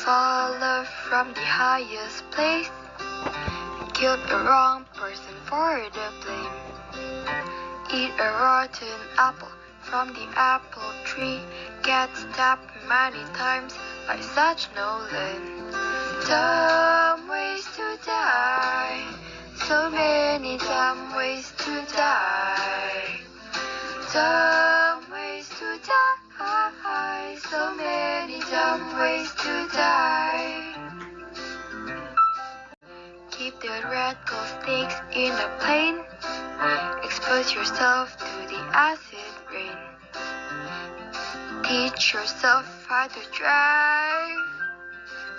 Fall from the highest place, killed a wrong person for the blame. Eat a rotten apple from the apple tree, get stabbed many times by such Nolan. Dumb ways to die, so many dumb ways to die. Dumb ways to die, so many dumb ways to die. Keep the rattlesnakes in a plane, expose yourself to the acid rain. Teach yourself how to drive,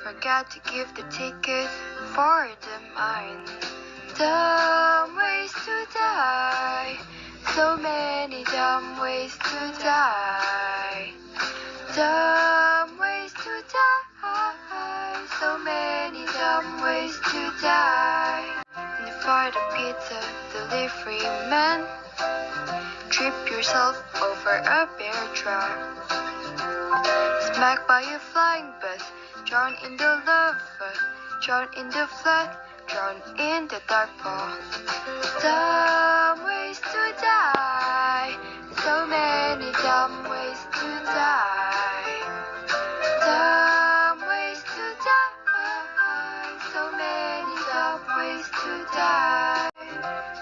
forget to give the ticket for the mine. Dumb ways to die, so many dumb ways to die. Dumb ways to die, so many dumb ways to die. And for the pizza delivery man, trip yourself over a bear trap. Smacked by a flying bus, drown in the lava, drown in the flood, drown in the dark pool. Dumb ways to die, so many dumb ways to die. Dumb ways to die, so many dumb ways to die.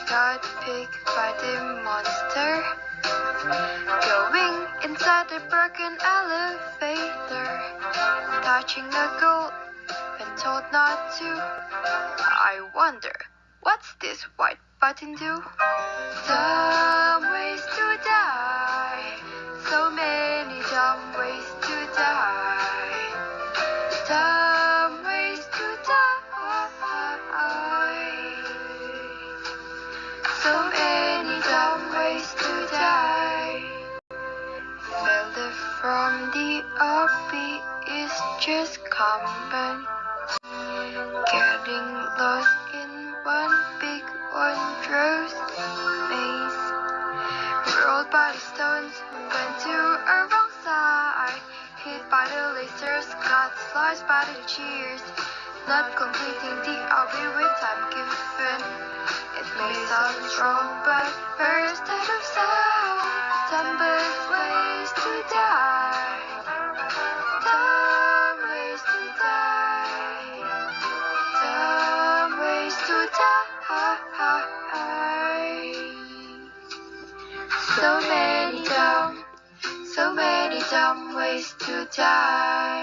Got picked by the monster, going inside the broken elevator, touching a goal when told not to. I wonder, what's this white button do? Dumb ways to die, so many dumb ways to die. Dumb ways to die, so many dumb ways to die. Fell from the obby is just common, getting lost in one big wondrous maze. Rolled by the stones, went to a wrong side, hit by the lasers, got sliced by the cheers. Not completing the obby with time given. It may sound wrong, but first out of sound, dumbest ways to die. Dumb ways to die. Dumb ways to die. So many dumb ways to die.